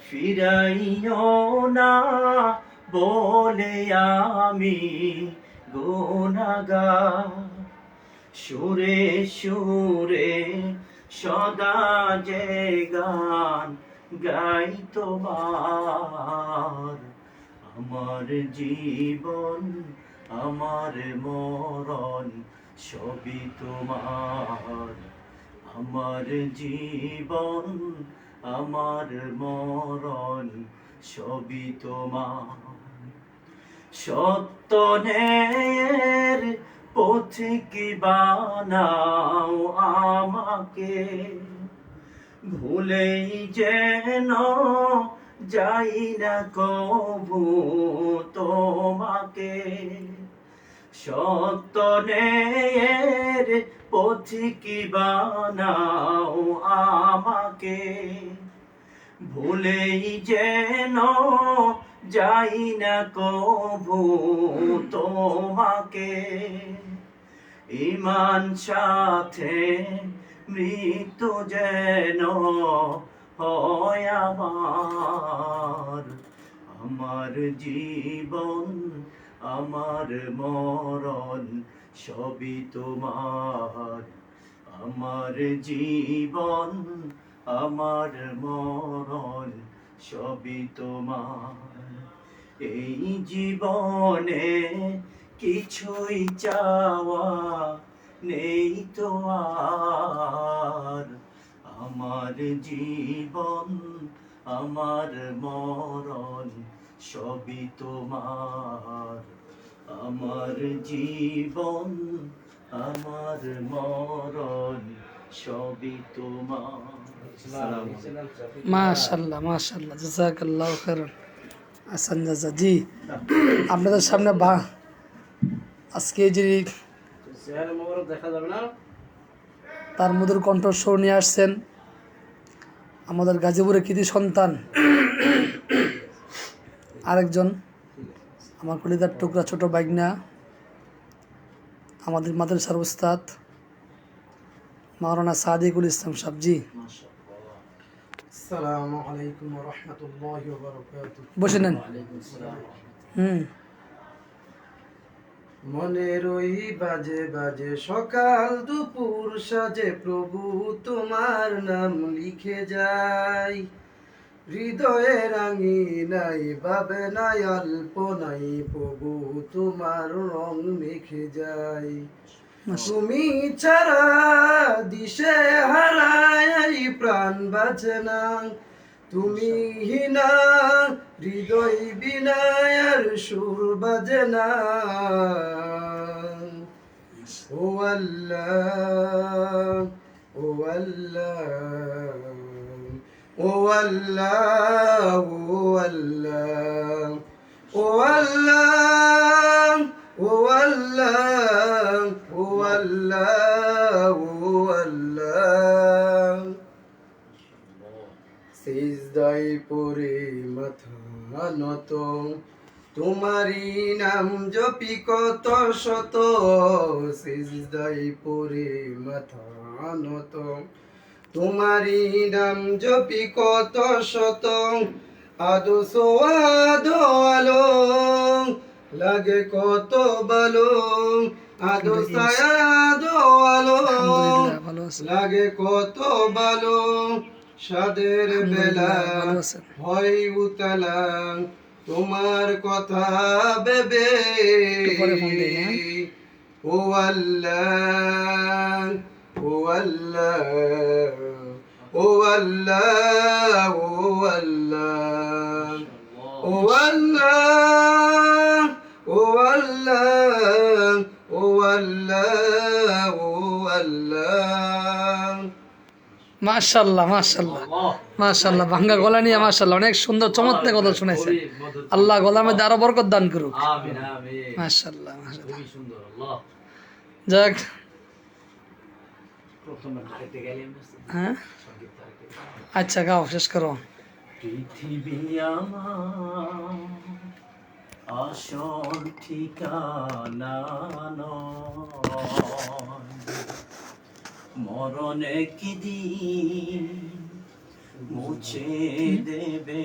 ফিরাইও না বলে আমি গুনাহগার। সুরে সুরে সদা যে গান গাই তোমার। আমার জীবন আমার মরণ সবই তোমার। আমার জীবন আমার মরণ সবই তোমার। সত্য ন্যায়ের পথিক বানাও আমাকে, ভুলেই যেন যাই না কভু তোমাকে। সত্য ন্যায়ের পথিক বানাও আমাকে, ভুলেই যেন যাই না কভু তোমাকে। ঈমান সাথে মৃত্যু যেন হয় আমার। আমার জীবন আমার মরণ সবই তোমার। আমার জীবন আমার মরণ সবই তোমার। এই জীবনে কিছুই চাওয়া নেই তো আর। আমার জীবন আমার মরণ সবই তোমার। আমার জীবন আমার মরণ সবই তোমার। মাশাআল্লাহ মাশাআল্লাহ, জাযাকাল্লাহু খাইরান। আসান জাযা। জি, আপনাদের সামনে আজকে যে তার মধুর কণ্ঠস্বর নিয়ে আসছেন আমাদের গাজীপুরের কৃতি সন্তান আরেকজন, আমার কলিজার টুকরা ছোট বাইগনা, আমাদের মাদ্রাসার উস্তাদ মাওলানা সাদিকুল ইসলাম সাহেব। জি, আসসালামু আলাইকুম ওয়া রাহমাতুল্লাহি ওয়া বারাকাতুহু। বসে নেন। মনের ওই বাজে বাজে সকাল দুপুর সাজে প্রভু তোমার নাম লিখে যাই। হৃদয়ে রাঙি নাই ভাবে নাই অল্পনাই প্রভু তোমার রং মেখে যাই। তুমি ছাড়া দিশে হারাই প্রাণ বাঁচে না, তুমি হিনা হৃদয় বিনায়ার সুর বাজে না। ও আল্লাহ ও আল্লাহ ও আল্লাহ ও আল্লাহ ও আল্লাহ ও আল্লাহ ও আল্লাহ ও আল্লাহ। সিজদায় পড়ে মাথা নত, তোমারই নাম জপি কত শত। সিজদায় পড়ে মাথা নত, তোমারই নাম জপি কত শত। আদো সোয়াদো আলো লাগে কত ভালো, আদো সায়াদো আলো লাগে কত ভালো। সাদের বেলা হয় উতলা তোমার কথা ভেবে। ও আল্লাহ ও আল্লাহ ও আল্লাহ ও আল্লাহ ও আল্লাহ ও আল্লাহ ও আল্লাহ ও আল্লাহ। মাশাআল্লাহ মাশাআল্লাহ মাশাআল্লাহ, ভাঙ্গা গলা নিয়ে মাশাআল্লাহ অনেক সুন্দর চমৎকার কথা শুনেছেন। আল্লাহ গলার মধ্যে আরো বরকত দান করুক। আমিন আমিন। মাশাআল্লাহ মাশাআল্লাহ। খুবই সুন্দর। আল্লাহ। যাক, হ্যাঁ আচ্ছা, গাও শেষ করো। পৃথিবী আমার আসল ঠিকানা নয়, মরণ একদিন মুছে দেবে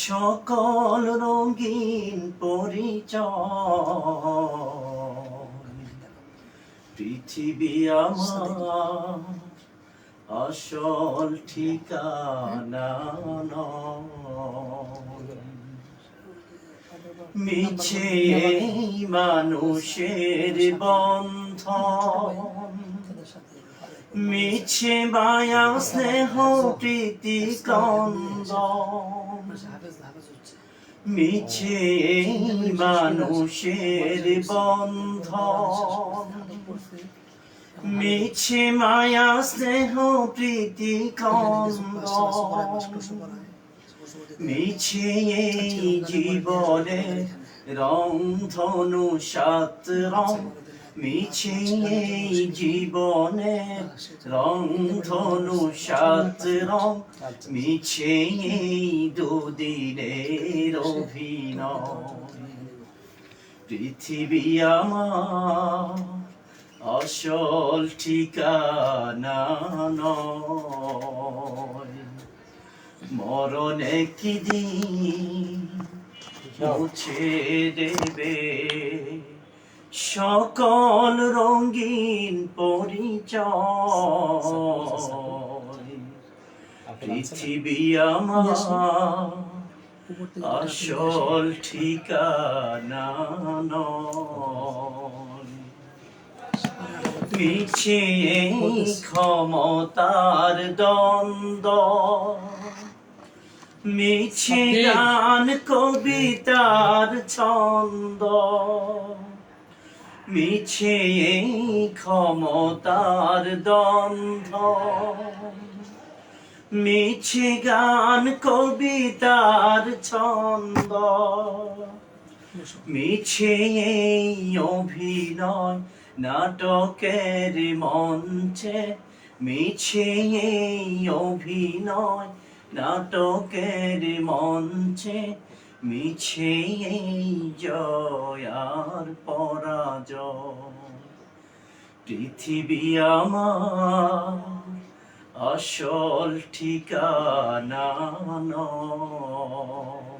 সকল রঙিন পরিচয়। পৃথিবী আমার আসল ঠিকানা নয়। মিছে এই মানুষের বন্ধন, মিছে মায়া স্নেহ প্রীতি ক্রন্দন। মিছে এই মানুষের বন্ধন, মিছে মায়া স্নেহ প্রীতি ক্রন্দন। মিছে এই জীবনে রং ধনু সাত রং, মিছে এই জীবনে রং ধনু সাত রং। মিছে এই দুদিনের অভিনয়। পৃথিবী আমার আসল ঠিকানা নয়। মরণ একদিন মুছে দেবে সকল রঙিন পরিচয়। পৃথিবী আমার আসল ঠিকানা নয়। মিছে এই ক্ষমতার দ্বন্দ্ব, মিছে গান কবিতার ছন্দ। মিছে এই ক্ষমতার দ্বন্দ্ব, মিছে গান কবিতার ছন্দ। মিছে এই অভিনয় নাটকের মঞ্চে, মিছে এই অভিনয় নাটকের মঞ্চে। মিছে এই জয় আর পরাজয়। পৃথিবী আমার আসল ঠিকানা নয়।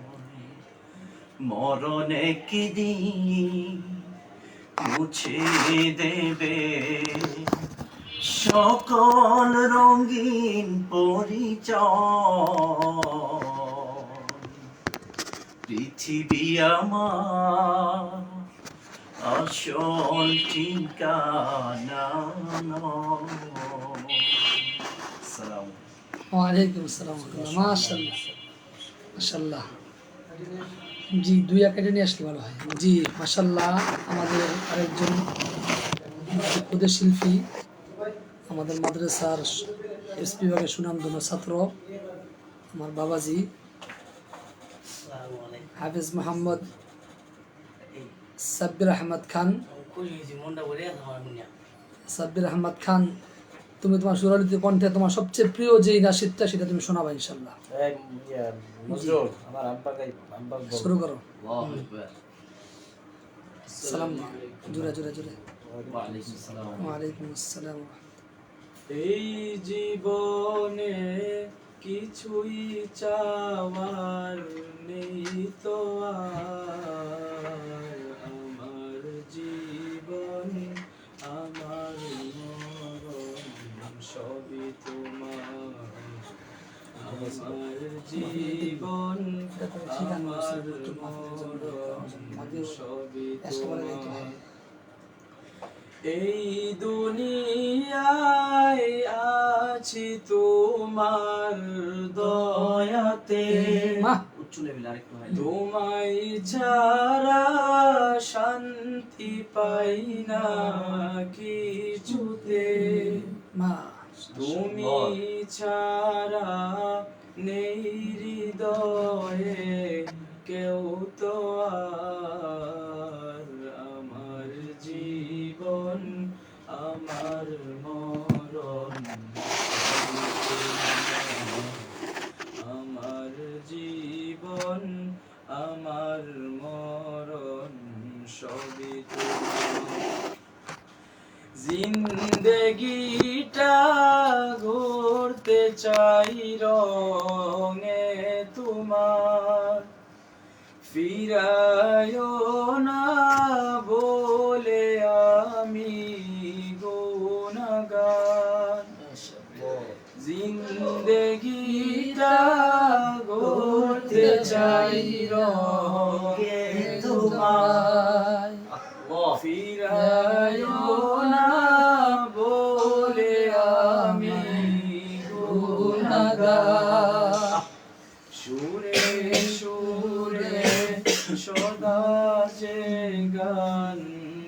মরণ একদিন মুছে দেবে সকল রঙিন পরিচয়। পৃথিবী আমার আসল ঠিকানা নয়। সালাম। ওয়ালাইকুম আসসালাম। মাশাআল্লাহ মাশাআল্লাহ। জি, দুই একাডে নিয়ে আসলে ভালো হয়। জি মাশাআল্লাহ। আমাদের আরেকজন ক্ষুদে শিল্পী, আমাদের মাদ্রাসার এসপি বিভাগের সুনামধন্য ছাত্র আমার বাবাজি হাফেজ মোহাম্মদ সাব্বির আহমদ খান। সাব্বির আহমদ খান, তুমি তোমার সুরালিত কণ্ঠে তোমার সবচেয়ে প্রিয় যে নাশিদটা সেটা তুমি শোনাবা ইনশাল্লাহ। শুরু করো। সালাম জোরে জোরে জোরে। ওয়ালাইকুম আসসালাম। এই জীবনে কিছুই চাওয়ার নেই তো আর, আমার জীবন আমার মরণ সবই তোমার। আমার জীবন আমার মরণ সবই তোমার। এই দুনিয়ায় আছি তোমার দয়াতে, তোমায় ছাড়া শান্তি পাই না কিছুতে। তুমি ছাড়া নেই হৃদয়ে কেউ তো আর। আমার জীবন আমার মরণ, আমার জীবন আমার মরণ সবই তোমার। জিন্দেগিটা গড়তে চাই রঙে তোমার ফিরায়ো না বলে আমি গুনাহগার জিন্দেগিটা গড়তে চাই রঙে তোমার ফিরায়ো না বলে আমি গুনাহগার সুরে সুরে সদা যে গান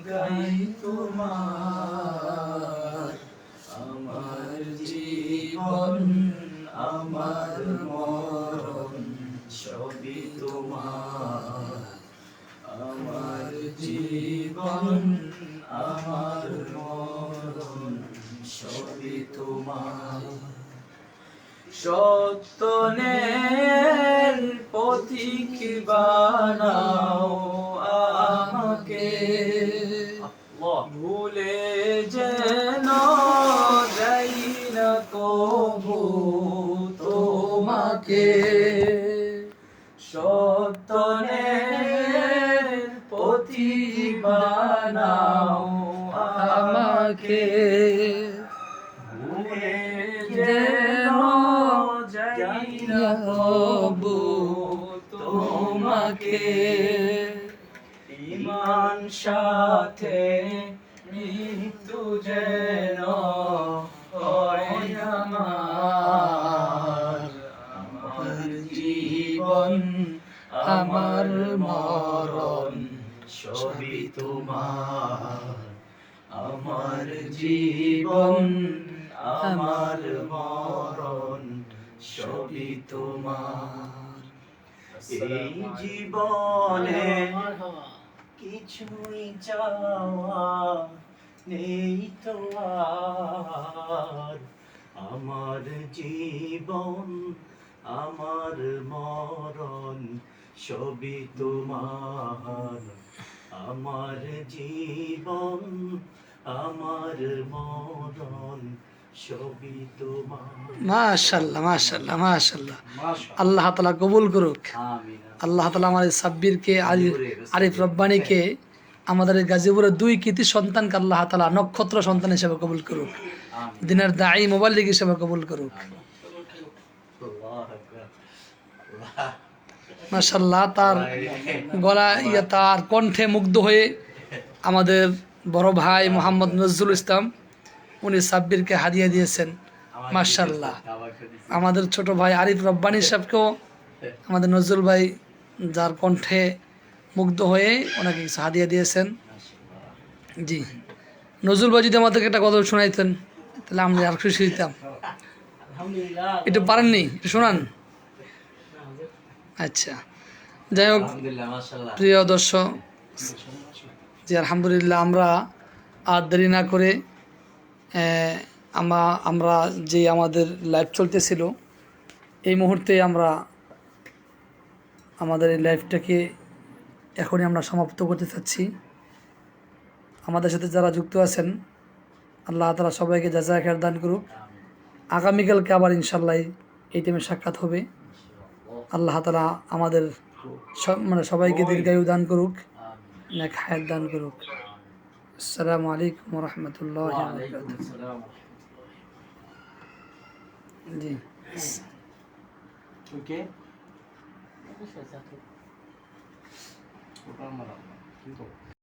গাই তোমার আমার জীবন আমার মরণ সবই তোমার আমার জীবন আমার মরণ সবই তোমার সত্যনের পথিক বানাও আমাকে ভুলে যেন যাই না কবু তোমাকে সত্যনের পথিক বানাও আমাকে ভুলে যেন যাই না কবু তোমাকে ঈমান সাথে মৃত্যু যেন হয় আমার আমার জীবন আমার মরণ সবই তোমার আমার জীবন আমার মরণ সবই তোমার এই জীবনে কিছুই চাওয়া নেই তো আর আমার জীবন আমার মরণ সবই তোমার আমার জীবন আমার মরণ সবই তোমার মাশাআল্লাহ মাশাআল্লাহ মাশাআল্লাহ আল্লাহ তাআলা কবুল করুক আমিন আল্লাহ তাআলা আমাদের সাব্বিরকে আরিফ রব্বানীকে আমাদের এই গাজীপুরের দুই কৃতি সন্তানকে আল্লাহ তাআলা নক্ষত্র সন্তান হিসেবে কবুল করুক দিনের দাঈ মুবাল্লিগ হিসেবে কবুল করুক মাশাআল্লাহ তার গলা তার কণ্ঠে মুগ্ধ হয়ে আমাদের বড় ভাই মোহাম্মদ নজরুল ইসলাম উনি সাব্বিরকে হাদিয়া দিয়েছেন মাশাআল্লাহ আমাদের ছোট ভাই আরিফ রব্বানী সাহেবকেও আমাদের নজরুল ভাই যার কণ্ঠে মুগ্ধ হয়ে ওনাকে কিছু হাদিয়া দিয়েছেন জি নজরুল ভাই যদি আমাদেরকে একটা কথা শোনাইতেন তাহলে আমরা আর খুশি হইতাম একটু পারেননি একটু শোনান আচ্ছা যাই হোক প্রিয় দর্শক জি আলহামদুলিল্লাহ আমরা আর দেরি না করে আমরা যে আমাদের লাইভ চলতেছিল এই মুহূর্তে আমরা আমাদের এই লাইভটাকে এখনই আমরা সমাপ্ত করতে চাচ্ছি আমাদের সাথে যারা যুক্ত আছেন আল্লাহ তাআলা সবাইকে জাযায়ে খায়ের দান করুক আগামীকালকে আবার ইনশাআল্লাহ এই টাইমে সাক্ষাৎ হবে আল্লাহ তাআলা আমাদের সবাইকে দীর্ঘায়ু দান করুক নেক হায়াত দান করুক আসসালামু আলাইকুম ওয়া রাহমাতুল্লাহি ওয়া বারাকাতুহু জি ওকে